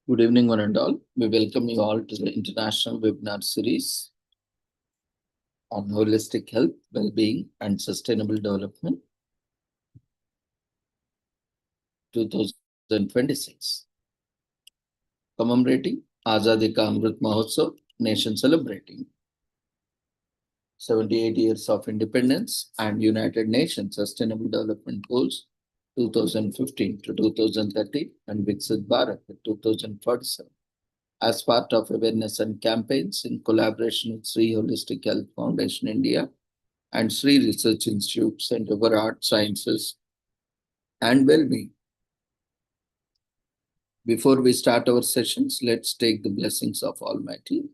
Good evening, one and all. We welcome you all to the international webinar series on holistic health, well-being, and sustainable development 2026. Commemorating Azadi Ka Amrit Mahotsav, nation celebrating 78 years of independence and United Nations Sustainable Development Goals 2015 to 2030 and Viksit Bharat 2047. As part of awareness and campaigns in collaboration with Sri Holistic Health Foundation India and Sri Research Institute, Center for Art Sciences and Well-being. Before we start our sessions, let's take the blessings of Almighty.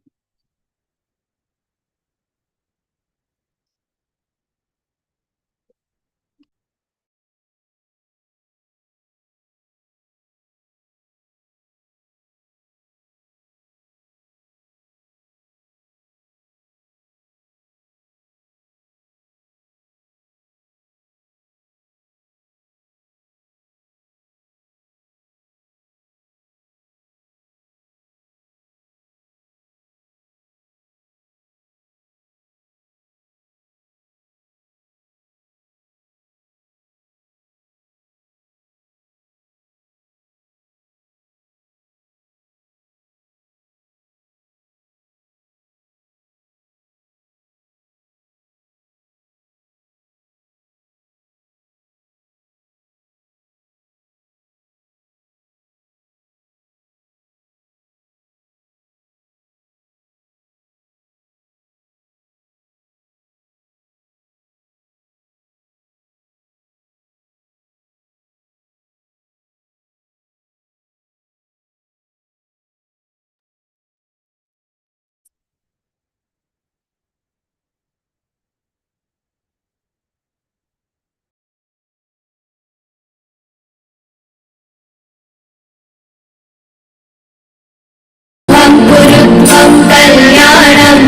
गुरुत्वं कल्याणम्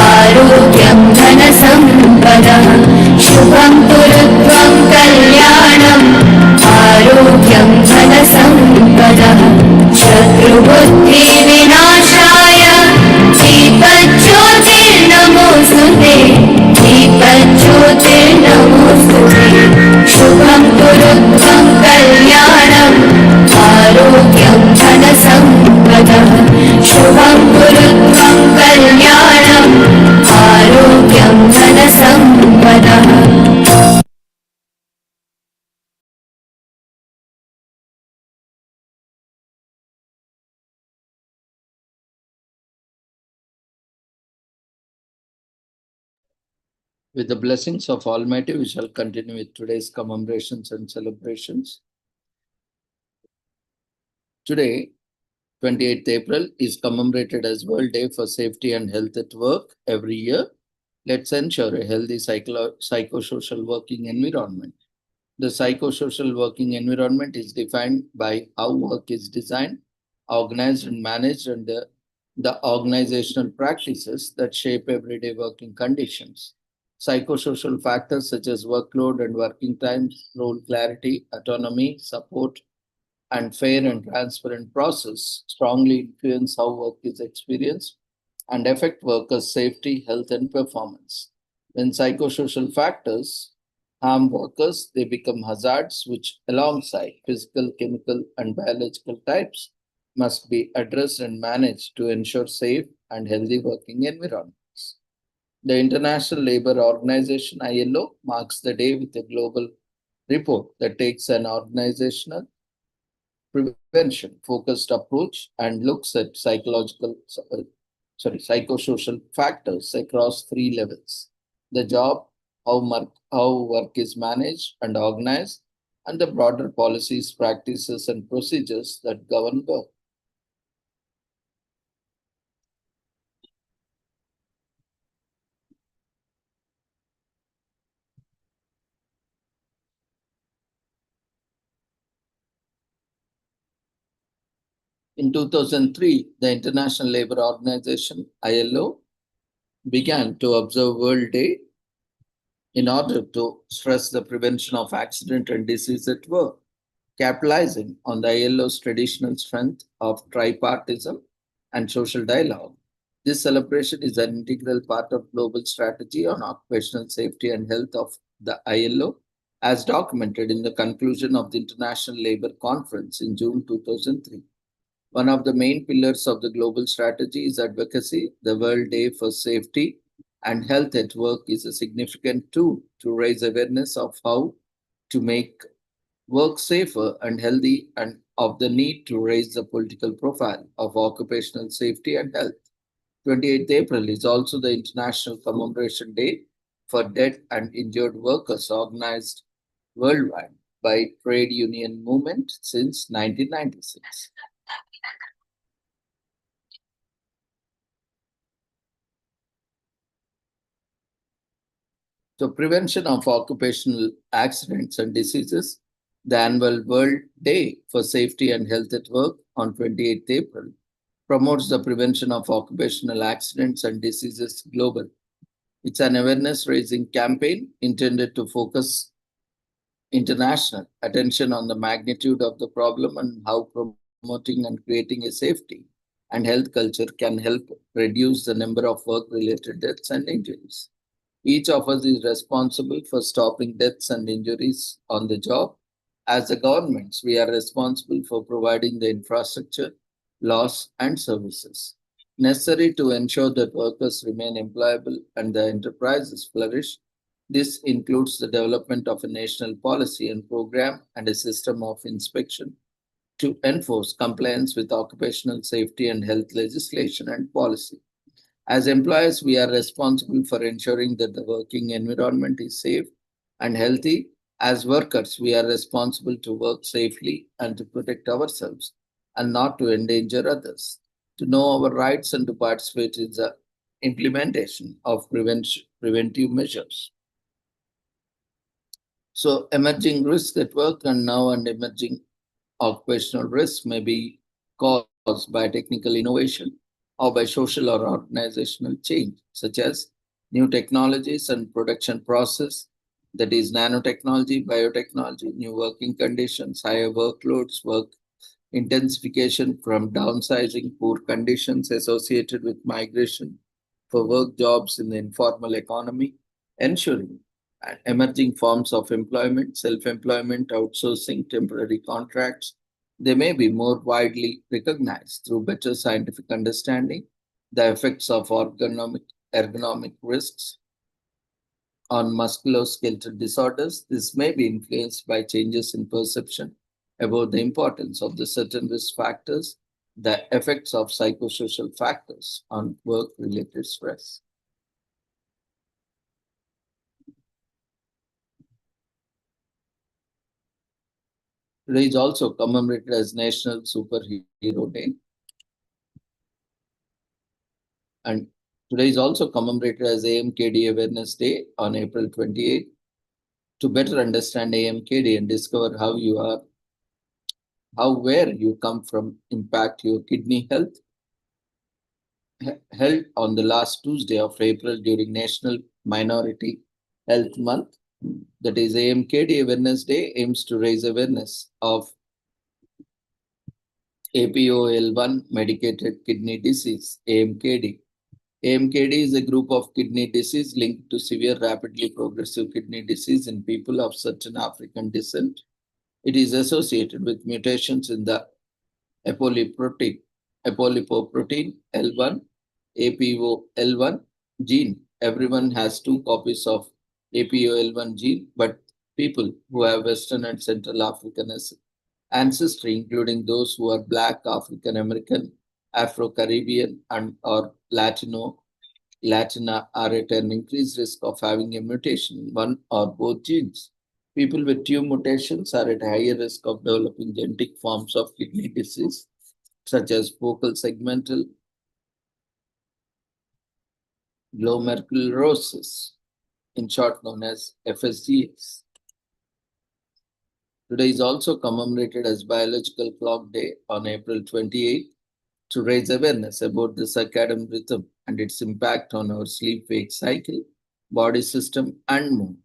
आरोग्यं धनसम्पदः शुभं गुरुत्वं कल्याणम् आरोग्यं धनसम्पदः शत्रुबुद्धिविनाशाय दीपज्योतिर्नमोऽस्तुते दीपज्योतिर्नमोऽस्तुते शुभं गुरुत्वं कल्याणम् आरोग्यं धनसम्पदः शुभं गुरुत्वं कल्याणम् आरोग्यं धनसम्पदः With the blessings of Almighty, we shall continue with today's commemorations and celebrations. Today, 28th April, is commemorated as World Day for Safety and Health at Work every year. Let's ensure a healthy psychosocial working environment. The psychosocial working environment is defined by how work is designed, organized, and managed, and the organizational practices that shape everyday working conditions. Psychosocial factors such as workload and working times, role clarity, autonomy, support, and fair and transparent process strongly influence how work is experienced and affect workers' safety, health, and performance. When psychosocial factors harm workers, they become hazards which, alongside physical, chemical, and biological types, must be addressed and managed to ensure safe and healthy working environments. The International Labour Organization ILO marks the day with a global report that takes an organizational prevention focused approach and looks at psychosocial factors across three levels: the job, how work is managed and organized, and the broader policies, practices, and procedures that govern work. In 2003, the International Labour Organization ILO began to observe World Day in order to stress the prevention of accident and disease at work. Capitalizing on the ILO's traditional strength of tripartism and social dialogue, this celebration is an integral part of global strategy on occupational safety and health of the ILO, as documented in the conclusion of the International Labour Conference in June 2003. One of the main pillars of the global strategy is advocacy. The World Day for Safety and Health at Work is a significant tool to raise awareness of how to make work safer and healthy and of the need to raise the political profile of occupational safety and health. 28th April is also the International Commemoration Day for Dead and Injured Workers organized worldwide by trade union movement since 1996. So, prevention of occupational accidents and diseases, the annual World Day for Safety and Health at Work on 28th April promotes the prevention of occupational accidents and diseases globally. It's an awareness raising campaign intended to focus international attention on the magnitude of the problem and how promoting and creating a safety and health culture can help reduce the number of work related deaths and injuries. Each of us is responsible for stopping deaths and injuries on the job. As the governments, we are responsible for providing the infrastructure, laws, and services necessary to ensure that workers remain employable and the enterprises flourish. This includes the development of a national policy and program and a system of inspection to enforce compliance with occupational safety and health legislation and policy. As employers, we are responsible for ensuring that the working environment is safe and healthy. As workers, we are responsible to work safely and to protect ourselves and not to endanger others. To know our rights and to participate in the implementation of preventive measures. So, emerging risks at work and now and emerging occupational risks may be caused by technical innovation or by social or organizational change, such as new technologies and production process, that is nanotechnology, biotechnology, new working conditions, higher workloads, work intensification from downsizing, poor conditions associated with migration for work jobs in the informal economy, ensuring emerging forms of employment, self-employment, outsourcing, temporary contracts, they may be more widely recognized through better scientific understanding, the effects of ergonomic risks on musculoskeletal disorders. This may be influenced by changes in perception about the importance of the certain risk factors, the effects of psychosocial factors on work-related stress. Today is also commemorated as National Superhero Day. And today is also commemorated as AMKD Awareness Day on April 28th. To better understand AMKD and discover where you come from impact your kidney health, held on the last Tuesday of April during National Minority Health Month, that is AMKD Awareness Day, aims to raise awareness of APOL1 medicated kidney disease, AMKD. AMKD is a group of kidney disease linked to severe rapidly progressive kidney disease in people of certain African descent. It is associated with mutations in the apolipoprotein L1, APOL1 gene. Everyone has two copies of APOL1 gene, but people who have Western and Central African ancestry, including those who are Black, African American, Afro-Caribbean, and or Latina, are at an increased risk of having a mutation in one or both genes. People with two mutations are at a higher risk of developing genetic forms of kidney disease, such as focal segmental glomerulonephrosis, in short known as FSGS. Today is also commemorated as Biological Clock Day on April 28th to raise awareness about the circadian rhythm and its impact on our sleep-wake cycle, body system, and mood.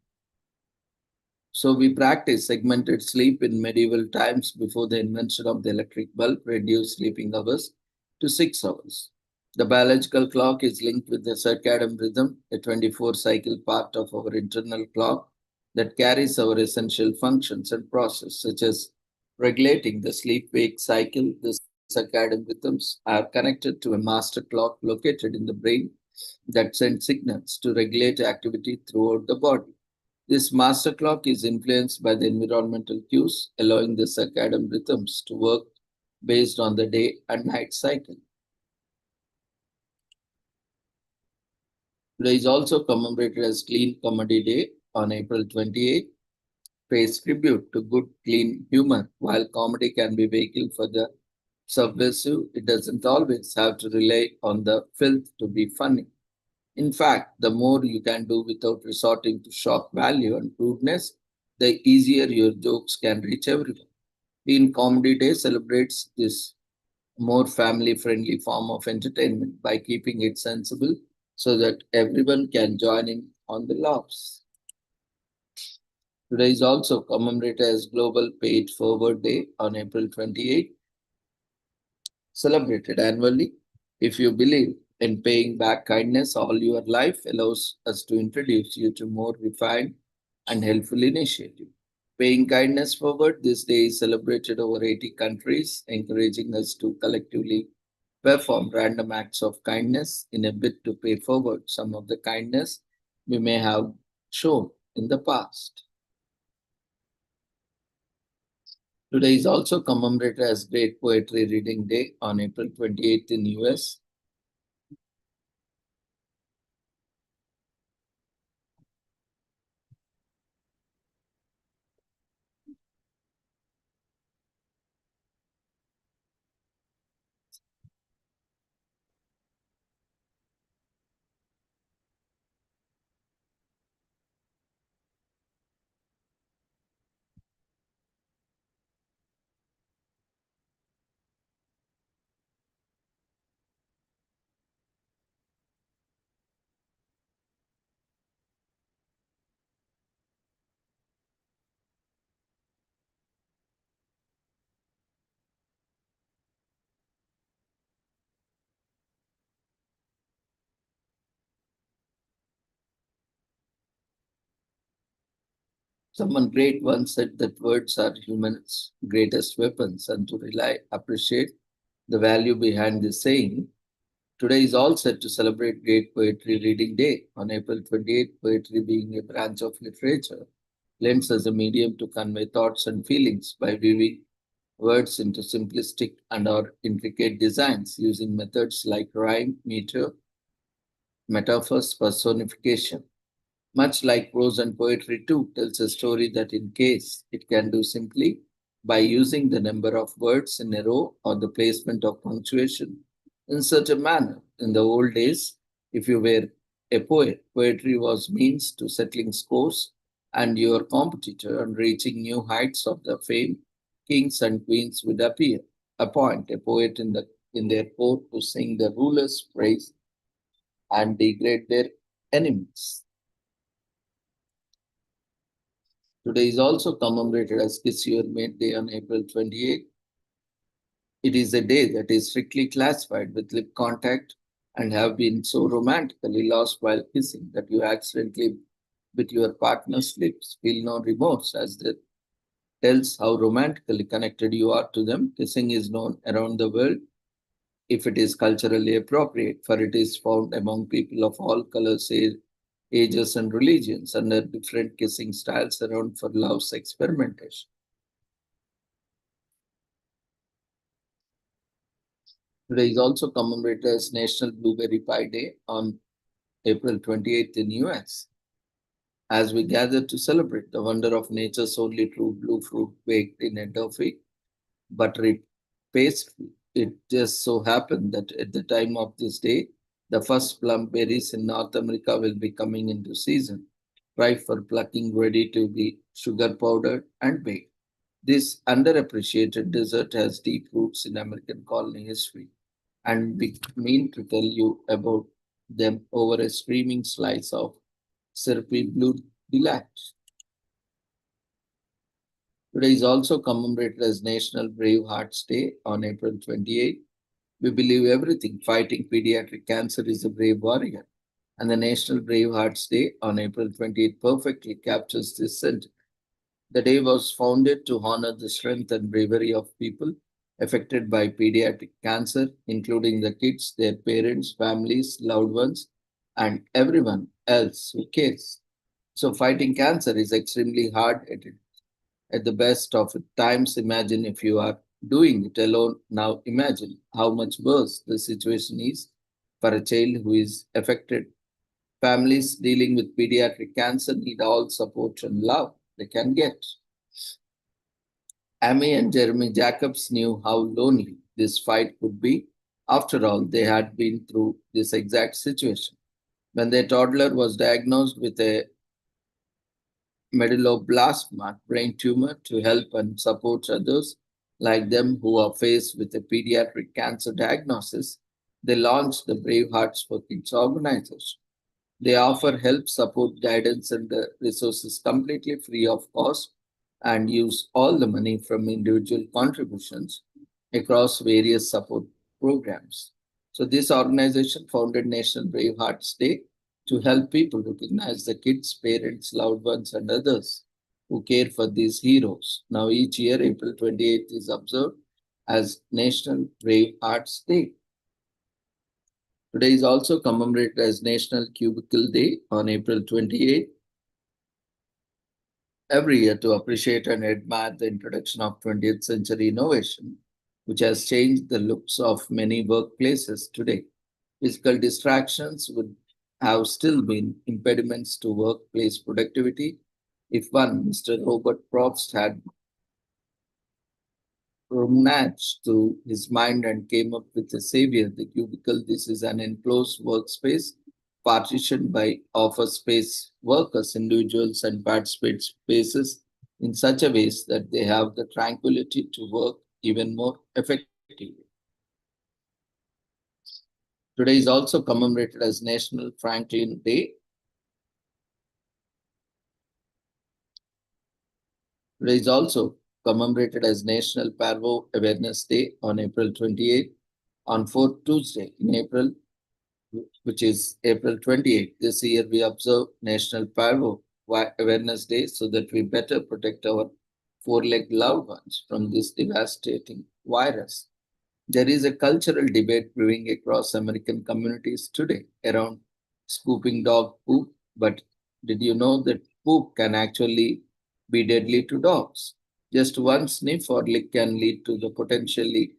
So we practice segmented sleep in medieval times before the invention of the electric bulb, reduced sleeping hours to 6 hours. The biological clock is linked with the circadian rhythm, a 24 cycle part of our internal clock that carries our essential functions and process, such as regulating the sleep wake cycle. The circadian rhythms are connected to a master clock located in the brain that sends signals to regulate activity throughout the body. This master clock is influenced by the environmental cues, allowing the circadian rhythms to work based on the day and night cycle. Today is also commemorated as Clean Comedy Day on April 28th, pays tribute to good, clean humor. While comedy can be vehicle for the subversive, it doesn't always have to rely on the filth to be funny. In fact, the more you can do without resorting to shock value and rudeness, the easier your jokes can reach everyone. Teen Comedy Day celebrates this more family friendly form of entertainment by keeping it sensible so that everyone can join in on the laughs. Today is also commemorated as Global Paid Forward Day on April 28th, celebrated annually. If you believe in paying back kindness all your life, allows us to introduce you to more refined and helpful initiative. Paying kindness forward, this day is celebrated over 80 countries, encouraging us to collectively perform random acts of kindness in a bid to pay forward some of the kindness we may have shown in the past. Today is also commemorated as Great Poetry Reading Day on April 28th in US. Someone great once said that words are humans' greatest weapons, and to rely, appreciate the value behind this saying. Today is all set to celebrate Great Poetry Reading Day on April 28th. Poetry, being a branch of literature, lends as a medium to convey thoughts and feelings by weaving words into simplistic and or intricate designs using methods like rhyme, meter, metaphors, personification. Much like prose and poetry too, tells a story that in case it can do simply by using the number of words in a row or the placement of punctuation in such a manner. In the old days, if you were a poet, poetry was means to settling scores and your competitor and reaching new heights of the fame. Kings and queens would appoint a poet in their court to sing the ruler's praise and degrade their enemies. Today is also commemorated as Kiss Your Mate Day on April 28th. It is a day that is strictly classified with lip contact and have been so romantically lost while kissing that you accidentally bit your partner's lips. Feel no remorse as that tells how romantically connected you are to them. Kissing is known around the world if it is culturally appropriate, for it is found among people of all colors, ages, and religions under different kissing styles around for love's experimentation. Today is also commemorated as National Blueberry Pie Day on April 28th in US. As we gather to celebrate the wonder of nature's only true blue fruit baked in a toffee, buttery pastry, it just so happened that at the time of this day, the first plum berries in North America will be coming into season, ripe for plucking, ready to be sugar powdered and baked. This underappreciated dessert has deep roots in American colony history, and we mean to tell you about them over a streaming slice of syrupy blue delight. Today is also commemorated as National Brave Hearts Day on April 28. We believe everything fighting pediatric cancer is a brave warrior, and the National Brave Hearts Day on April 28 perfectly captures this sentiment. The day was founded to honor the strength and bravery of people affected by pediatric cancer, including the kids, their parents, families, loved ones, and everyone else who cares. So, fighting cancer is extremely hard at the best of times. Imagine if you are doing it alone. Now, imagine how much worse the situation is for a child who is affected. Families dealing with pediatric cancer need all support and love they can get. Amy and Jeremy Jacobs knew how lonely this fight could be. After all, they had been through this exact situation. When their toddler was diagnosed with a medulloblastoma brain tumor, to help and support others like them who are faced with a pediatric cancer diagnosis, they launched the Brave Hearts for Kids organization. They offer help, support, guidance, and the resources completely free of cost and use all the money from individual contributions across various support programs. So, this organization founded National Brave Hearts Day to help people recognize the kids, parents, loved ones, and others who care for these heroes. Now, each year, April 28th is observed as National Brave Hearts Day. Today is also commemorated as National Cubicle Day on April 28th. Every year to appreciate and admire the introduction of 20th century innovation, which has changed the looks of many workplaces today. Physical distractions would have still been impediments to workplace productivity if one, Mr. Robert Probst, had rummaged through his mind and came up with a savior, the cubicle. This is an enclosed workspace partitioned by office space workers, individuals, and participate spaces in such a ways that they have the tranquility to work even more effectively. Today is also commemorated as National Franklin Day. Today is also commemorated as National Parvo Awareness Day on April 28th. On fourth Tuesday in April, which is April 28th, this year we observe National Parvo Awareness Day so that we better protect our four-legged loved ones from this devastating virus. There is a cultural debate brewing across American communities today around scooping dog poop, but did you know that poop can actually be deadly to dogs? Just one sniff or lick can lead to the potentially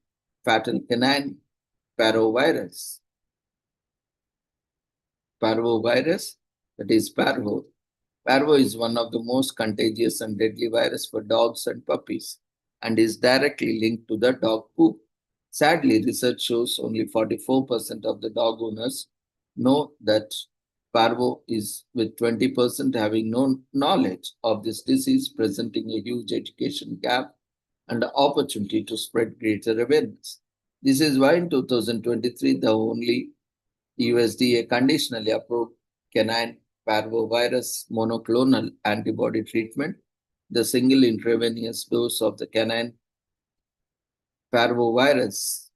fatal canine parvovirus. Parvovirus, that is parvo. Parvo is one of the most contagious and deadly virus for dogs and puppies and is directly linked to the dog poop. Sadly, research shows only 44% of the dog owners know that parvo is, with 20% having no knowledge of this disease, presenting a huge education gap and the opportunity to spread greater awareness. This is why in 2023, the only USDA conditionally approved canine parvovirus monoclonal antibody treatment, the single intravenous dose of the canine parvovirus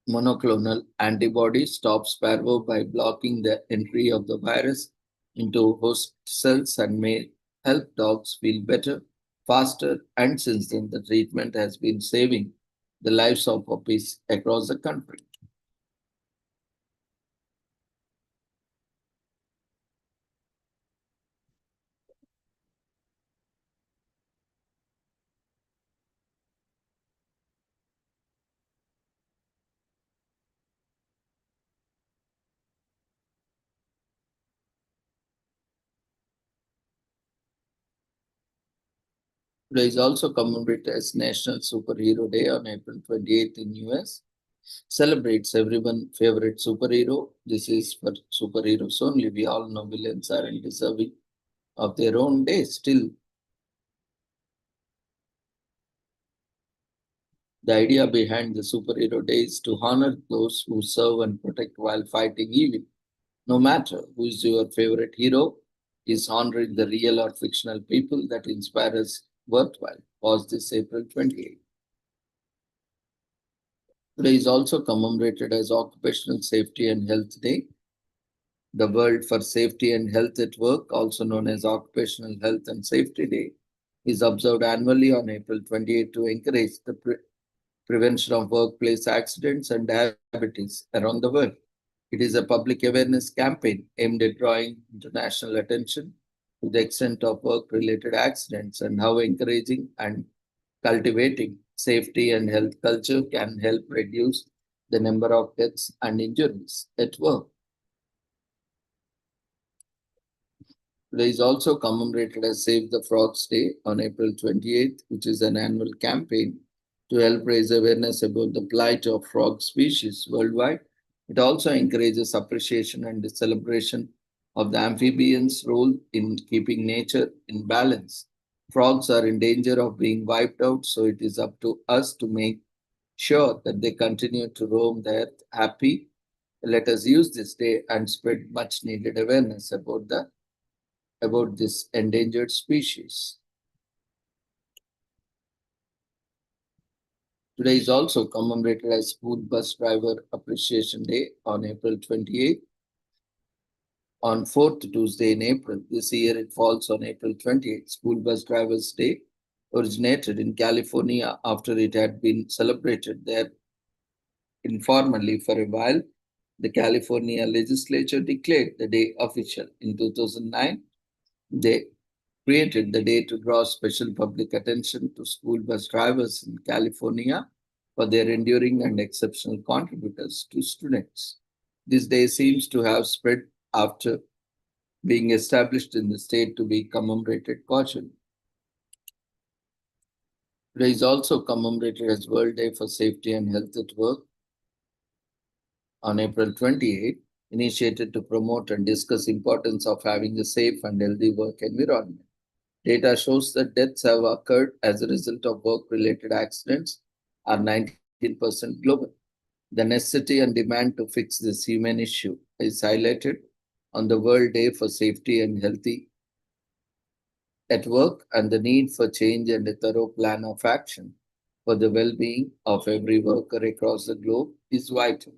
monoclonal antibody stops parvo by blocking the entry of the virus into host cells and may help dogs feel better, faster, and since then the treatment has been saving the lives of puppies across the country. Today is also commemorated as National Superhero Day on April 28th in US. Celebrates everyone's favorite superhero. This is for superheroes only. We all know villains aren't deserving of their own day. Still, the idea behind the superhero day is to honor those who serve and protect while fighting evil. No matter who is your favorite hero, is honoring the real or fictional people that inspire us worthwhile was this April 28th. Today is also commemorated as Occupational Safety and Health Day. The World for Safety and Health at Work, also known as Occupational Health and Safety Day, is observed annually on April 28 to encourage the prevention of workplace accidents and diabetes around the world. It is a public awareness campaign aimed at drawing international attention to the extent of work-related accidents and how encouraging and cultivating safety and health culture can help reduce the number of deaths and injuries at work. Today is also commemorated as Save the Frogs Day on April 28th, which is an annual campaign to help raise awareness about the plight of frog species worldwide. It also encourages appreciation and the celebration of the amphibians' role in keeping nature in balance. Frogs are in danger of being wiped out, so it is up to us to make sure that they continue to roam the earth happy. Let us use this day and spread much needed awareness about this endangered species. Today is also commemorated as School Bus Driver Appreciation Day on April 28th. On 4th Tuesday in April, this year it falls on April 28th. School Bus Drivers Day originated in California after it had been celebrated there informally for a while. The California legislature declared the day official. In 2009, they created the day to draw special public attention to school bus drivers in California for their enduring and exceptional contributors to students. This day seems to have spread after being established in the state to be commemorated caution. Today is also commemorated as World Day for Safety and Health at Work on April 28, initiated to promote and discuss importance of having a safe and healthy work environment. Data shows that deaths have occurred as a result of work-related accidents are 19% global. The necessity and demand to fix this human issue is highlighted on the World Day for Safety and Healthy at Work, and the need for change and a thorough plan of action for the well-being of every worker across the globe is vital.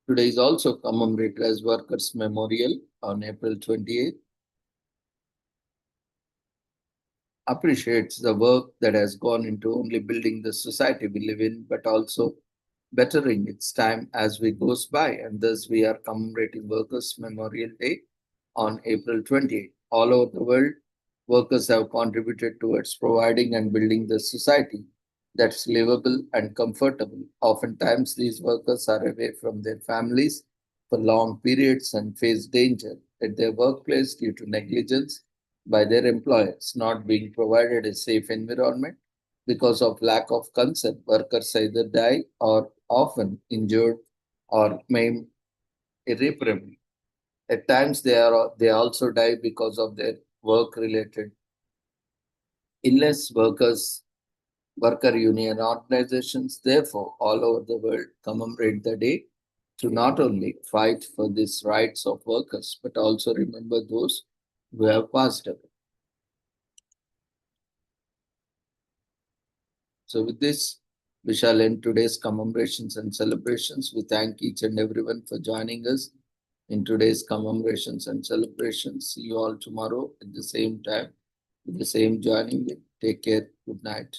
Today is also commemorated as Workers' Memorial on April 28th. Appreciates the work that has gone into only building the society we live in, but also bettering its time as we goes by. And thus we are commemorating Workers' Memorial Day on April 28th. All over the world, workers have contributed towards providing and building the society that's livable and comfortable. Oftentimes, these workers are away from their families for long periods and face danger at their workplace due to negligence by their employers, not being provided a safe environment. Because of lack of concern, workers either die or often injured or maimed irreparably. At times, they also die because of their work-related illness. Worker union organizations, therefore, all over the world commemorate the day to not only fight for these rights of workers, but also remember those who have passed away. So with this, we shall end today's commemorations and celebrations. We thank each and everyone for joining us in today's commemorations and celebrations. See you all tomorrow at the same time with the same joining. Take care. Good night.